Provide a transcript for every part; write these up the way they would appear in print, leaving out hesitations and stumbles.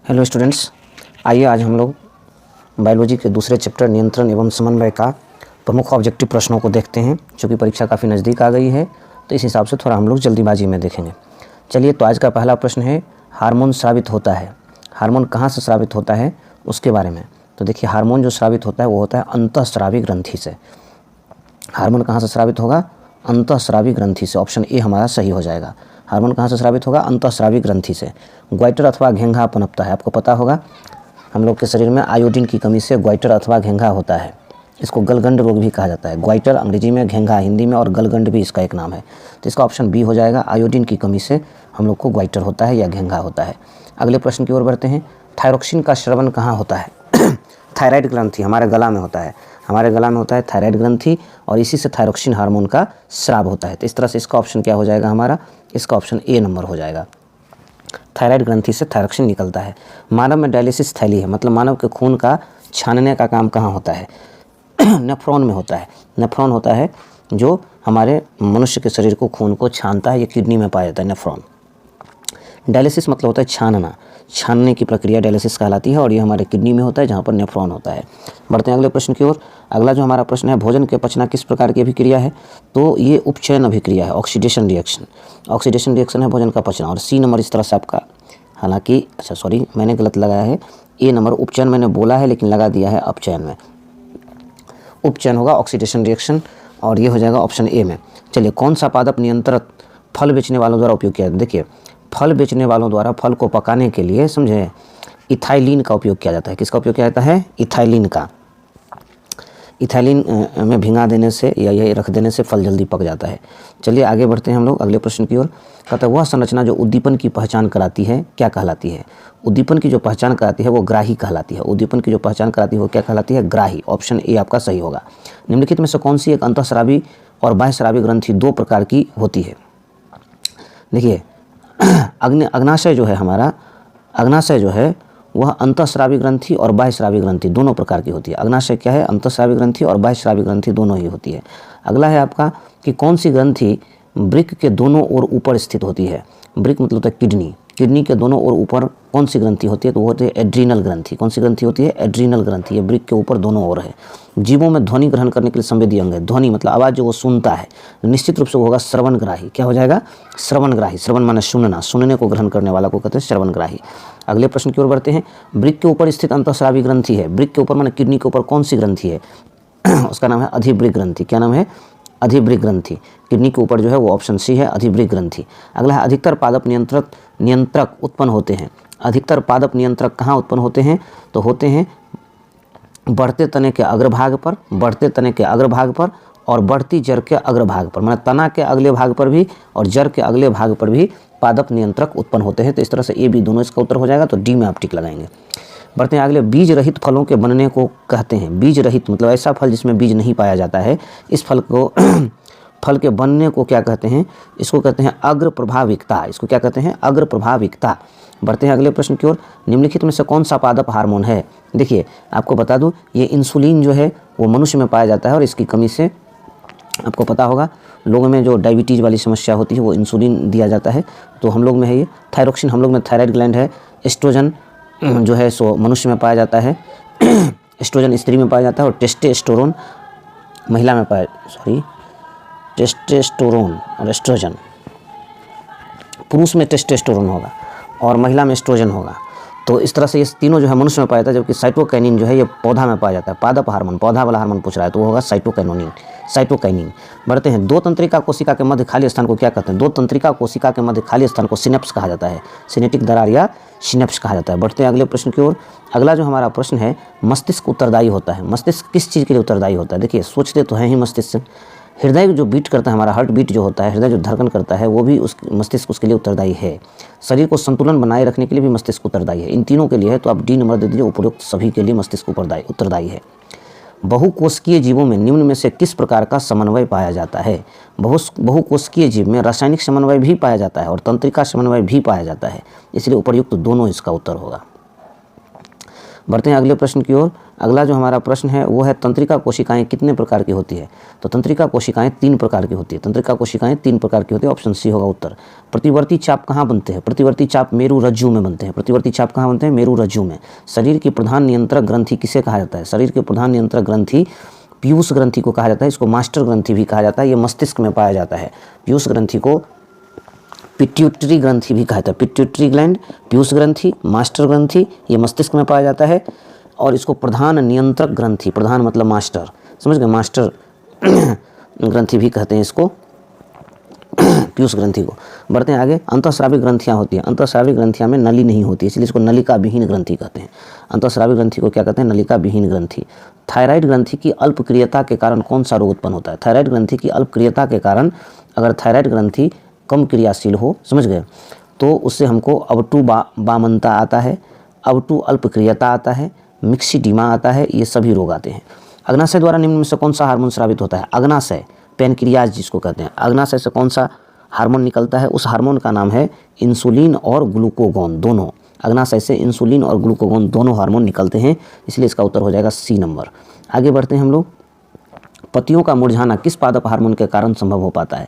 Hello students, आइए आज हम लोग बायोलॉजी के दूसरे चैप्टर नियंत्रण एवं समन्वय का प्रमुख ऑब्जेक्टिव प्रश्नों को देखते हैं। चूँकि परीक्षा काफ़ी नज़दीक आ गई है तो इस हिसाब से थोड़ा हम लोग जल्दीबाजी में देखेंगे। चलिए, तो आज का पहला प्रश्न है, हार्मोन स्रावित होता है। हार्मोन कहाँ से स्रावित होता है उसके बारे में। तो देखिए, हार्मोन जो स्रावित होता है वो होता है अंतःस्रावी ग्रंथि से। हार्मोन कहाँ से स्रावित होगा? अंतःस्रावी ग्रंथि से। ऑप्शन ए हमारा सही हो जाएगा। हार्मोन कहाँ से स्रावित होगा? अंतःस्रावी ग्रंथि से। ग्वाइटर अथवा घेंघा पनपता है। आपको पता होगा हम लोग के शरीर में आयोडीन की कमी से ग्वाइटर अथवा घेंघा होता है। इसको गलगंड रोग भी कहा जाता है। ग्वाइटर अंग्रेजी में, घेंघा हिंदी में और गलगंड भी इसका एक नाम है। तो इसका ऑप्शन बी हो जाएगा। आयोडीन की कमी से हम लोग को ग्वाइटर होता है या घेंघा होता है। अगले प्रश्न की ओर बढ़ते हैं। थायरोक्सिन का श्रवण कहाँ होता है? थायराइड ग्रंथि हमारे गला में होता है। हमारे गला में होता है थायराइड ग्रंथि और इसी से थायरोक्सिन हार्मोन का स्राव होता है। तो इस तरह से इसका ऑप्शन क्या हो जाएगा हमारा? इसका ऑप्शन ए नंबर हो जाएगा। थायराइड ग्रंथि से थायरोक्सिन निकलता है। मानव में डायलिसिस थैली है, मतलब मानव के खून का छानने का काम कहाँ होता है? नेफ्रॉन में होता है। नेफ्रॉन होता है जो हमारे मनुष्य के शरीर को खून को छानता है। ये किडनी में पाया जाता है नेफ्रॉन। डायलिसिस मतलब होता है छानना। छानने की प्रक्रिया डायलिसिस कहलाती है और ये हमारे किडनी में होता है जहाँ पर नेफ्रॉन होता है। बढ़ते हैं अगले प्रश्न की ओर। अगला जो हमारा प्रश्न है, भोजन के पचना किस प्रकार की अभिक्रिया है? तो ये उपचयन अभिक्रिया है, ऑक्सीडेशन रिएक्शन। ऑक्सीडेशन रिएक्शन है भोजन का पचना। और सी नंबर इस तरह से आपका, हालांकि अच्छा सॉरी मैंने गलत लगाया है। ए नंबर उपचयन मैंने बोला है लेकिन लगा दिया है अपचयन में। उपचयन होगा ऑक्सीडेशन रिएक्शन और ये हो जाएगा ऑप्शन ए में। चलिए, कौन सा पादप नियंत्रित फल बेचने वालों द्वारा उपयोग किया जाता है? देखिए, फल बेचने वालों द्वारा फल को पकाने के लिए समझे इथाइलिन का उपयोग किया जाता है। किसका उपयोग किया जाता है? इथाइलिन का। इथाइलिन में भिंगा देने से या ये रख देने से फल जल्दी पक जाता है। चलिए आगे बढ़ते हैं हम लोग अगले प्रश्न की ओर। कहता है, वह संरचना जो उद्दीपन की पहचान कराती है क्या कहलाती है? उद्दीपन की जो पहचान कराती है वो ग्राही कहलाती है। उद्दीपन की जो पहचान कराती है वो क्या कहलाती है? ग्राही। ऑप्शन ए आपका सही होगा। निम्नलिखित में से कौन सी एक अंतःस्रावी और बाह्यस्रावी ग्रंथि दो प्रकार की होती है? देखिए, अग्नाशय जो है हमारा, अग्नाशय जो है वह अंतःस्रावी ग्रंथि और बाह्यस्रावी ग्रंथि दोनों प्रकार की होती है। अग्नाशय क्या है? अंतःस्रावी ग्रंथि और बाह्यस्रावी ग्रंथि दोनों ही होती है। अगला है आपका कि कौन सी ग्रंथि वृक्क के दोनों ओर ऊपर स्थित होती है? वृक्क मतलब होता है किडनी। किडनी के दोनों ओर ऊपर कौन सी ग्रंथि होती है? तो वो होती है एड्रीनल ग्रंथि। कौन सी ग्रंथि होती है? एड्रीनल ग्रंथि। ये वृक्क के ऊपर दोनों ओर है। जीवों में ध्वनि ग्रहण करने के लिए संवेदी अंग है। ध्वनि मतलब आवाज़ जो वो सुनता है, निश्चित रूप से वो होगा श्रवणग्राही। क्या हो जाएगा? श्रवणग्राही। श्रवण माने सुनना, सुनने को ग्रहण करने वाला को कहते हैं श्रवणग्राही। अगले प्रश्न की ओर बढ़ते हैं। वृक्क के ऊपर स्थित अंतःस्रावी ग्रंथि है। वृक्क के ऊपर माने किडनी के ऊपर कौन सी ग्रंथि है? उसका नाम है अधिवृक्क ग्रंथि। क्या नाम है? अधिवृक्क ग्रंथि। किडनी के ऊपर जो है वो ऑप्शन सी है, अधिवृक्क ग्रंथि। अगला है, अधिकतर पादप नियंत्रक उत्पन्न होते हैं। अधिकतर पादप नियंत्रक कहाँ उत्पन्न होते हैं? तो होते हैं बढ़ते तने के अग्रभाग पर, बढ़ते तने के अग्रभाग पर और बढ़ती जड़ के अग्रभाग पर। मतलब तना के अगले भाग पर भी और जड़ के अगले भाग पर भी पादप नियंत्रक उत्पन्न होते हैं। तो इस तरह से ए बी दोनों इसका उत्तर हो जाएगा। तो डी में आप टिक लगाएंगे। बढ़ते हैं अगले। बीज रहित फलों के बनने को कहते हैं। बीज रहित मतलब ऐसा फल जिसमें बीज नहीं पाया जाता है। इस फल को फल के बनने को क्या कहते हैं? इसको कहते हैं अग्र प्रभाविकता। इसको क्या कहते हैं? अग्र प्रभाविकता। बढ़ते हैं अगले प्रश्न की ओर। निम्नलिखित में से कौन सा पादप हार्मोन है? देखिए, आपको बता दूं, ये इंसुलिन जो है वो मनुष्य में पाया जाता है और इसकी कमी से आपको पता होगा लोगों में जो डायबिटीज़ वाली समस्या होती है वो इंसुलिन दिया जाता है। तो हम लोग में है ये थायरोक्सिन, हम लोग में थायराइड ग्लैंड है। एस्ट्रोजन जो है सो मनुष्य में पाया जाता है। एस्ट्रोजन स्त्री में पाया जाता है और टेस्टोस्टेरोन महिला में टेस्टोस्टेरोन और एस्ट्रोजन, पुरुष में टेस्टोस्टेरोन होगा और महिला में एस्ट्रोजन होगा। तो इस तरह से ये तीनों जो है मनुष्य में पाया जाता है, जबकि साइटोकाइनिन जो है ये पौधा में पाया जाता है। पादप हार्मोन, पौधा वाला हार्मोन पूछ रहा है तो वो होगा साइटोकाइनिन। बढ़ते हैं। दो तंत्रिका कोशिका के मध्य खाली स्थान को क्या कहते हैं? दो तंत्रिका कोशिका के मध्य खाली स्थान को सिनेप्स कहा जाता है। सिनेटिक दरार या सिनेप्स कहा जाता है। बढ़ते हैं अगले प्रश्न की ओर। अगला जो हमारा प्रश्न है, मस्तिष्क उत्तरदायी होता है। मस्तिष्क किस चीज़ के लिए उत्तरदायी होता है? देखिए, सोचते तो हैं ही मस्तिष्क। हृदय जो बीट करता है, हमारा हार्ट बीट जो होता है, हृदय जो धड़कन करता है, वो भी उस मस्तिष्क उसके लिए उत्तरदायी है। शरीर को संतुलन बनाए रखने के लिए भी मस्तिष्क उत्तरदायी है। इन तीनों के लिए है तो आप डी नंबर दे दीजिए। उपरोक्त सभी के लिए मस्तिष्क उत्तरदायी है। बहुकोशिकीय जीवों में निम्न में से किस प्रकार का समन्वय पाया जाता है? बहुकोशिकीय जीव में रासायनिक समन्वय भी पाया जाता है और तंत्रिका समन्वय भी पाया जाता है, इसलिए उपर्युक्त दोनों इसका उत्तर होगा। बढ़ते हैं अगले प्रश्न की ओर। अगला जो हमारा प्रश्न है वो है तंत्रिका कोशिकाएं कितने प्रकार की होती है। तो तंत्रिका कोशिकाएं 3 प्रकार की होती है। तंत्रिका कोशिकाएं 3 प्रकार की होती है। ऑप्शन सी होगा उत्तर। प्रतिवर्ती चाप कहाँ बनते हैं? प्रतिवर्ती चाप मेरु रज्जु में बनते हैं। प्रतिवर्ती चाप कहाँ बनते हैं? मेरु रज्जु में। शरीर की प्रधान नियंत्रक ग्रंथि किसे कहा जाता है? शरीर की प्रधान नियंत्रक ग्रंथि पीयूष ग्रंथि को कहा जाता है। इसको मास्टर ग्रंथि भी कहा जाता है। ये मस्तिष्क में पाया जाता है। पीयूष ग्रंथि को पिट्यूटरी ग्रंथि भी कहा जाता है। पिट्यूटरी ग्लैंड, पीयूष ग्रंथि, मास्टर ग्रंथि, ये मस्तिष्क में पाया जाता है। और इसको प्रधान नियंत्रक ग्रंथि, प्रधान मतलब मास्टर, समझ गए, मास्टर ग्रंथि भी कहते हैं इसको, पीयूष ग्रंथि को। बढ़ते हैं आगे। अंतःस्रावी ग्रंथियाँ होती हैं। अंतःस्रावी ग्रंथियाँ में नली नहीं होती, इसलिए इसको नलिका विहीन ग्रंथि कहते हैं। अंतःस्रावी ग्रंथि को क्या कहते हैं? नलिका विहीन ग्रंथि। थायराइड ग्रंथि की अल्पक्रियता के कारण कौन सा रोग उत्पन्न होता है? थायराइड ग्रंथि की अल्पक्रियता के कारण, अगर थायराइड ग्रंथि कम क्रियाशील हो, समझ गए, तो उससे हमको अवटु बामनता आता है, अवटु अल्पक्रियता आता है, मिक्सिडीमा आता है, ये सभी रोग आते हैं। अग्नाशय द्वारा निम्न में से कौन सा हार्मोन स्रावित होता है? अग्नाशय, पैनक्रियाज जिसको कहते हैं। अग्नाशय से कौन सा हार्मोन निकलता है? उस हार्मोन का नाम है इंसुलिन और ग्लूकोगोन, दोनों। अग्नाशय से इंसुलिन और ग्लूकोगोन दोनों हार्मोन निकलते हैं, इसलिए इसका उत्तर हो जाएगा सी नंबर। आगे बढ़ते हैं हम लोग। पत्तियों का मुरझाना किस पादप हार्मोन के कारण संभव हो पाता है?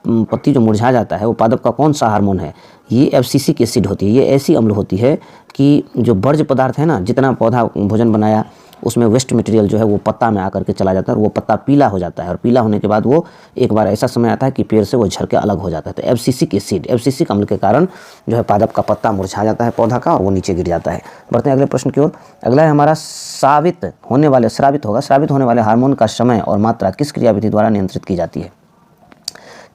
पत्ती जो मुरझा जाता है वो पादप का कौन सा हार्मोन है? ये एब्सिसिक एसिड होती है। ये ऐसी अम्ल होती है कि जो वर्ज्य पदार्थ है ना, जितना पौधा भोजन बनाया उसमें वेस्ट मटेरियल जो है वो पत्ता में आकर के चला जाता है और वो पत्ता पीला हो जाता है। और पीला होने के बाद वो एक बार ऐसा समय आता है कि पेड़ से वो झड़ के अलग हो जाता है। तो एब्सिसिक एसिड, एब्सिसिक अम्ल के कारण जो है पादप का पत्ता मुरझा जाता है पौधा का, और वो नीचे गिर जाता है। बढ़ते हैं अगले प्रश्न की ओर। अगला है हमारा स्रावित होने वाले हार्मोन का समय और मात्रा किस क्रियाविधि द्वारा नियंत्रित की जाती है?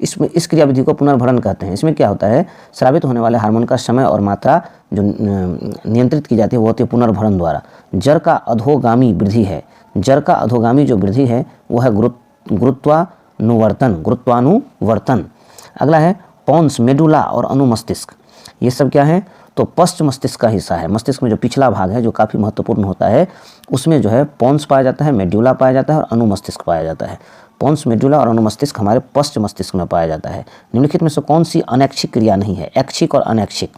इस क्रियाविधि को पुनर्भरण कहते हैं। इसमें क्या होता है? स्रावित होने वाले हार्मोन का समय और मात्रा जो नियंत्रित की जाती है वो होती है पुनर्भरण द्वारा। जड़ का अधोगामी वृद्धि है। जड़ का अधोगामी जो वृद्धि है वो है गुरुत्वानुवर्तन। अगला है पोन्स, मेडुला और अनुमस्तिष्क। ये सब क्या है? तो पश्च मस्तिष्क का हिस्सा है। मस्तिष्क में जो पिछला भाग है जो काफ़ी महत्वपूर्ण होता है, उसमें जो है पोन्स पाया जाता है, मेडुला पाया जाता है और अनुमस्तिष्क पाया जाता है। पोन्स, मेडुला और अनुमस्तिष्क हमारे पश्च मस्तिष्क में पाया जाता है। निम्नलिखित में से कौन सी अनैच्छिक क्रिया नहीं है? ऐच्छिक और अनैच्छिक।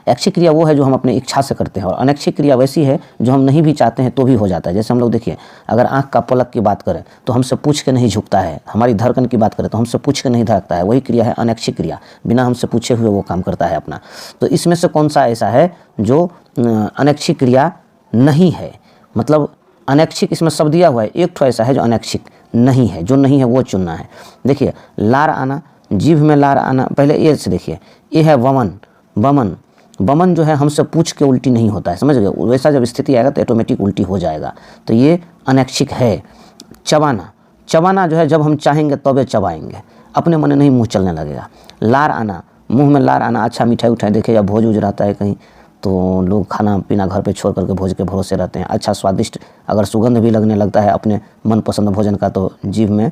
ऐच्छिक क्रिया वो है जो हम अपने इच्छा से करते हैं, और अनैच्छिक क्रिया वैसी है जो हम नहीं भी चाहते हैं तो भी हो जाता है। जैसे हम लोग देखिए, अगर आँख का पलक की बात करें तो हमसे पूछ के नहीं झुकता है। हमारी धड़कन की बात करें तो हमसे पूछ के नहीं धड़कता है, वही क्रिया है अनैच्छिक क्रिया, बिना हमसे पूछे हुए वो काम करता है अपना। तो इसमें से कौन सा ऐसा है जो अनैच्छिक क्रिया नहीं है? मतलब अनैच्छिक इसमें शब्द दिया हुआ है, एक ठो ऐसा है जो अनैच्छिक नहीं है, जो नहीं है वो चुनना है। देखिए, लार आना, जीभ में लार आना, पहले ये से देखिए, ये है वमन। बमन, बमन जो है हमसे पूछ के उल्टी नहीं होता है, समझ गए? वैसा जब स्थिति आएगा तो ऑटोमेटिक उल्टी हो जाएगा, तो ये अनैच्छिक है। चबाना, चबाना जो है जब हम चाहेंगे तबे चबाएंगे, अपने मन नहीं मुँह चलने लगेगा। लार आना, मुँह में लार आना, अच्छा मिठाई उठाई देखे या भोज उज रहता है कहीं तो लोग खाना पीना घर पे छोड़ करके भोज के भरोसे रहते हैं। अच्छा स्वादिष्ट अगर सुगंध भी लगने लगता है अपने मनपसंद भोजन का तो जीभ में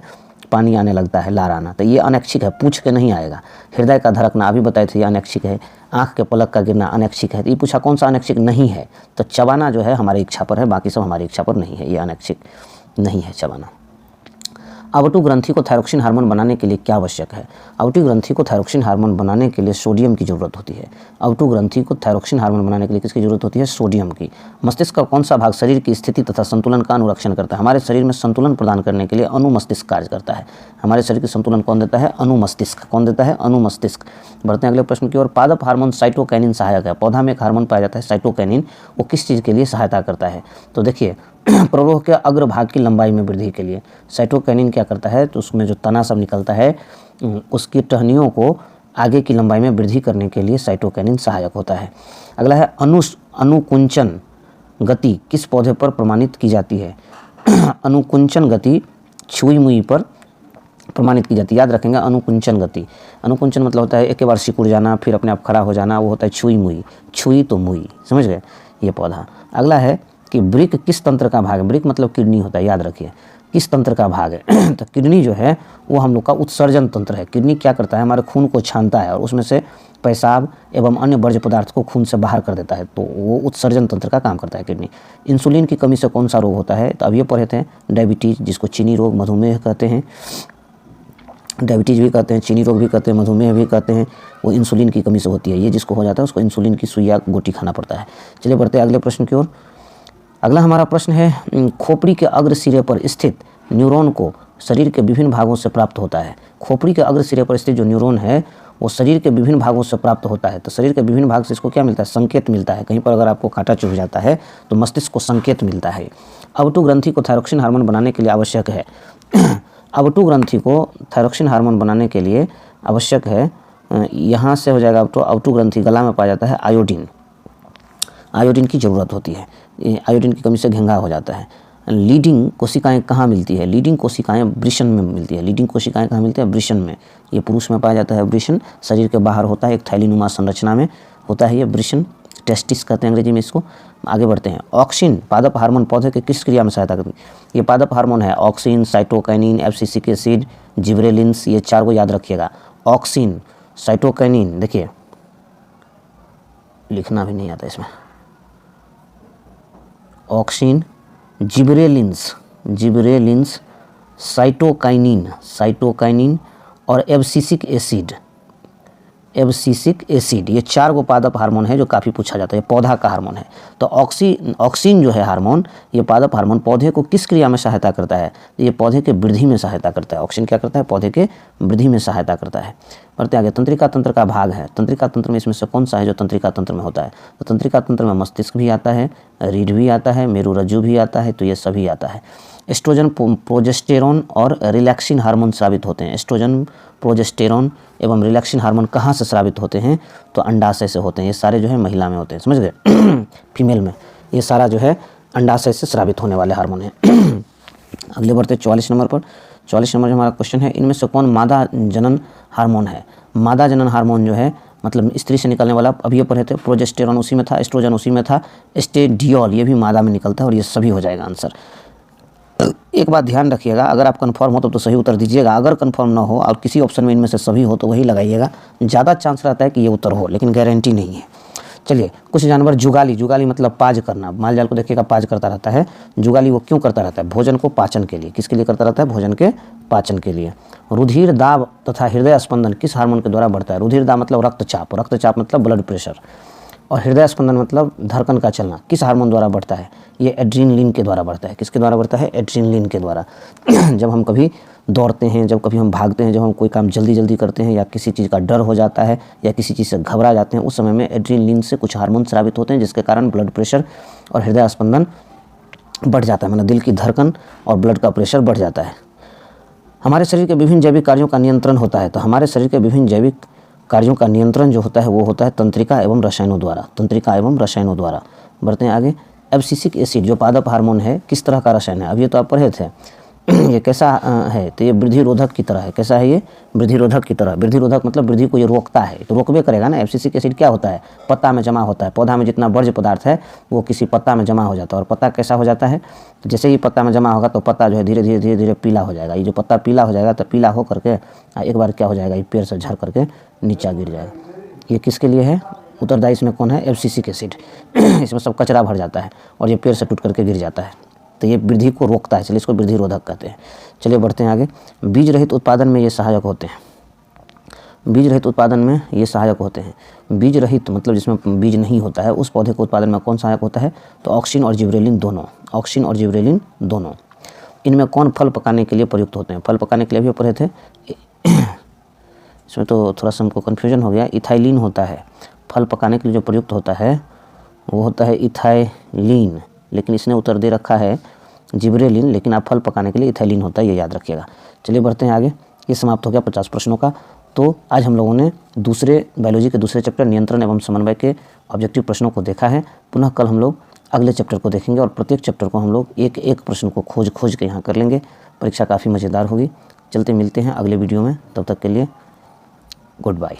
पानी आने लगता है, लार आना, तो ये अनैच्छिक है, पूछ के नहीं आएगा। हृदय का धड़कना अभी बताए थे ये अनैच्छिक है। आँख के पलक का गिरना अनैच्छिक है। तो ये पूछा कौन सा अनैच्छिक नहीं है, तो चबाना जो है हमारी इच्छा पर है, बाकी सब हमारी इच्छा पर नहीं है, ये अनैच्छिक नहीं है चबाना। अवटु ग्रंथि को थायरोक्सिन हार्मोन बनाने के लिए क्या आवश्यक है? अवटु ग्रंथि को थायरोक्सिन हार्मोन बनाने के लिए सोडियम की जरूरत होती है। अवटु ग्रंथि को थायरोक्सिन हार्मोन बनाने के लिए किसकी जरूरत होती है? सोडियम की। मस्तिष्क का कौन सा भाग शरीर की स्थिति तथा संतुलन का अनुरक्षण करता है? हमारे शरीर में संतुलन प्रदान करने के लिए अनुमस्तिष्क कार्य करता है। हमारे शरीर के संतुलन कौन देता है? अनुमस्तिष्क। कौन देता है? अनुमस्तिष्क। बढ़ते हैं अगले प्रश्न की ओर। पादप हार्मोन साइटोकाइनिन सहायक है। पौधा में एक हार्मोन पाया जाता है साइटोकाइनिन, वो किस चीज़ के लिए सहायता करता है? तो देखिए, प्ररोह के अग्रभाग की लंबाई में वृद्धि के लिए साइटोकाइनिन क्या करता है? तो उसमें जो तना सब निकलता है उसकी टहनियों को आगे की लंबाई में वृद्धि करने के लिए साइटोकाइनिन सहायक होता है। अगला है अनुकुंचन गति किस पौधे पर प्रमाणित की जाती है? अनुकुंचन गति छुई मुई पर प्रमाणित की जाती है। याद रखेंगे अनुकुंचन गति। अनुकुंचन मतलब होता है एक बार सिकुड़ जाना फिर अपने आप खड़ा हो जाना, वो होता है छुई मुई। छुई तो मुई, समझ गए ये पौधा। अगला है कि वृक्क किस तंत्र का भाग है? वृक्क मतलब किडनी होता है, याद रखिए किस तंत्र का भाग है? तो किडनी जो है वो हम लोग का उत्सर्जन तंत्र है। किडनी क्या करता है? हमारे खून को छानता है और उसमें से पेशाब एवं अन्य वर्ज्य पदार्थ को खून से बाहर कर देता है, तो वो उत्सर्जन तंत्र का काम करता है किडनी। इंसुलिन की कमी से कौन सा रोग होता है? तो अब ये पढ़े थे डायबिटीज़, जिसको चीनी रोग मधुमेह कहते हैं, डायबिटीज़ भी कहते हैं, चीनी रोग भी कहते हैं, मधुमेह भी कहते हैं, वो इंसुलिन की कमी से होती है। ये जिसको हो जाता है उसको इंसुलिन की सुइया गोटी खाना पड़ता है। चलिए बढ़ते हैं अगले प्रश्न की ओर। अगला हमारा प्रश्न है, खोपड़ी के अग्र सिरे पर स्थित न्यूरॉन को शरीर के विभिन्न भागों से प्राप्त होता है। खोपड़ी के अग्र सिरे पर स्थित जो न्यूरॉन है वो शरीर के विभिन्न भागों से प्राप्त होता है। तो शरीर के विभिन्न भाग से इसको क्या मिलता है? संकेत मिलता है। कहीं पर अगर आपको कांटा चुभ जाता है तो मस्तिष्क को संकेत मिलता है। अवटु ग्रंथि को थायरोक्सिन हार्मोन बनाने के लिए आवश्यक है। अवटु ग्रंथि को थायरोक्सिन हार्मोन बनाने के लिए आवश्यक है, यहाँ से हो जाएगा अवटु ग्रंथि, गला में पाया जाता है आयोडीन। आयोडीन की ज़रूरत होती है, आयोडीन की कमी से घेंघा हो जाता है। लीडिंग कोशिकाएं कहाँ मिलती है? लीडिंग कोशिकाएं वृषण में मिलती है। लीडिंग कोशिकाएं कहाँ मिलती है? वृषण में। ये पुरुष में पाया जाता है वृषण, शरीर के बाहर होता है, एक थैलीनुमा संरचना में होता है ये वृषण, टेस्टिस कहते हैं अंग्रेजी में इसको। आगे बढ़ते हैं। ऑक्सिन पादप हार्मोन पौधे के किस क्रिया में सहायता करती है? ये पादप हार्मोन है auxin, cytokinin, abscisic acid, gibberellins, ये चार को याद रखिएगा। ऑक्सिन, साइटोकाइनिन, देखिए लिखना भी नहीं आता इसमें, ऑक्सिन, जिब्रेलिन्स, साइटोकाइनिन और एब्सिसिक एसिड, ये चार को पादप हार्मोन है जो काफ़ी पूछा जाता है, पौधा का हार्मोन है। तो ऑक्सिन जो है हार्मोन, ये पादप हार्मोन पौधे को किस क्रिया में सहायता करता है? ये पौधे के वृद्धि में सहायता करता है। ऑक्सिन क्या करता है? पौधे के वृद्धि में सहायता करता है। बढ़ते आगे। तंत्रिका तंत्र का भाग है। तंत्रिका तंत्र में इसमें से कौन सा है जो तंत्रिका तंत्र में होता है? तो तंत्रिका तंत्र में मस्तिष्क भी आता है, रीढ़ भी आता है, मेरुरज्जु भी आता है, तो ये सभी आता है। एस्ट्रोजन, प्रोजेस्टेरॉन और रिलैक्सिन हार्मोन स्रावित होते हैं। एस्ट्रोजन, प्रोजेस्टेरॉन एवं रिलैक्सिन हार्मोन कहाँ से स्रावित होते हैं? तो अंडाशय से होते हैं। ये सारे जो है महिला में होते हैं, समझ गए? फीमेल में ये सारा जो है अंडाशय से स्रावित होने वाले हार्मोन हैं। अगले बढ़ते 44 नंबर पर। 44 नंबर जो हमारा क्वेश्चन है, इनमें से कौन मादा जनन हार्मोन है? मादा जनन हार्मोन जो है मतलब स्त्री से निकलने वाला, अभी ये पढ़े थे, प्रोजेस्टेरॉन उसी में था, एस्ट्रोजन उसी में था, एस्टेडियोल ये भी मादा में निकलता है, और ये सभी हो जाएगा आंसर। एक बात ध्यान रखिएगा, अगर आप कंफर्म हो तो सही उत्तर दीजिएगा, अगर कंफर्म ना हो और किसी ऑप्शन में इनमें से सभी हो तो वही लगाइएगा। ज़्यादा चांस रहता है कि ये उत्तर हो, लेकिन गारंटी नहीं है। चलिए, कुछ जानवर जुगाली मतलब पाज करना, माल जाल को देखिएगा पाज करता रहता है। जुगाली वो क्यों करता रहता है? भोजन को पाचन के लिए। किसके लिए करता रहता है? भोजन के पाचन के लिए। रुधिर दाब तथा हृदय स्पंदन किस हार्मोन के द्वारा बढ़ता है? रुधिर दाब मतलब रक्तचाप, रक्तचाप मतलब ब्लड प्रेशर, और हृदय स्पंदन मतलब धड़कन का चलना किस हार्मोन द्वारा बढ़ता है? ये एड्रेनलिन के द्वारा बढ़ता है। किसके द्वारा बढ़ता है? एड्रेनलिन के द्वारा। जब हम कभी दौड़ते हैं, जब कभी हम भागते हैं, जब हम कोई काम जल्दी करते हैं, या किसी चीज़ का डर हो जाता है, या किसी चीज़ से घबरा जाते हैं, उस समय में एड्रेनलिन से कुछ हार्मोन स्रावित होते हैं, जिसके कारण ब्लड प्रेशर और हृदय स्पंदन बढ़ जाता है, मतलब दिल की धड़कन और ब्लड का प्रेशर बढ़ जाता है। हमारे शरीर के विभिन्न जैविक कार्यों का नियंत्रण होता है। तो हमारे शरीर के विभिन्न जैविक कार्यों का नियंत्रण जो होता है वो होता है तंत्रिका एवं रसायनों द्वारा। तंत्रिका एवं रसायनों द्वारा। बढ़ते हैं आगे। एब्सिसिक एसिड जो पादप हार्मोन है किस तरह का रसायन है? अब ये तो आप पढ़े थे। ये कैसा है? तो ये वृद्धि रोधक की तरह है। कैसा है ये? वृद्धि रोधक की तरह। वृद्धि रोधक मतलब वृद्धि को ये रोकता है, तो रोकबे करेगा ना। एब्सिसिक एसिड क्या होता है? पत्ता में जमा होता है। पौधा में जितना वर्ज्य पदार्थ है वो किसी पत्ता में जमा हो जाता है, और पत्ता कैसा हो जाता है? तो जैसे ही पत्ता में जमा होगा तो पत्ता जो है धीरे धीरे पीला हो जाएगा। ये जो पत्ता पीला हो जाएगा तो पीला हो करके एक बार क्या हो जाएगा? ये पेड़ से झड़ करके नीचा गिर जाएगा। ये किसके लिए है? उत्तरदायी इसमें कौन है? Abscisic acid. इसमें सब कचरा भर जाता है और ये पेड़ से टूट करके गिर जाता है, तो ये वृद्धि को रोकता है, चलिए इसको वृद्धि रोधक कहते हैं। चलिए बढ़ते हैं आगे। बीज रहित उत्पादन में ये सहायक होते हैं। बीज रहित उत्पादन में ये सहायक होते हैं। बीज रहित मतलब जिसमें बीज नहीं होता है, उस पौधे के उत्पादन में कौन सहायक होता है? तो ऑक्सिन और जिब्रेलिन दोनों। ऑक्सिन और जिब्रेलिन दोनों। इनमें कौन फल पकाने के लिए प्रयुक्त होते हैं? फल पकाने के लिए भी पढ़े थे, इसमें तो थोड़ा सा हमको कन्फ्यूजन हो गया। इथाइलिन होता है फल पकाने के लिए जो प्रयुक्त होता है, वो होता है इथाइलिन, लेकिन इसने उत्तर दे रखा है जिब्रेलिन, लेकिन आप फल पकाने के लिए इथाइलिन होता है, ये याद रखिएगा। चलिए बढ़ते हैं आगे। ये समाप्त हो गया 50 प्रश्नों का। तो आज हम लोगों ने बायोलॉजी के दूसरे चैप्टर नियंत्रण एवं समन्वय के ऑब्जेक्टिव प्रश्नों को देखा है। पुनः कल हम लोग अगले चैप्टर को देखेंगे, और प्रत्येक चैप्टर को हम लोग एक एक प्रश्न को खोज के यहाँ कर लेंगे। परीक्षा काफ़ी मज़ेदार होगी। चलते मिलते हैं अगले वीडियो में, तब तक के लिए गुड बाय।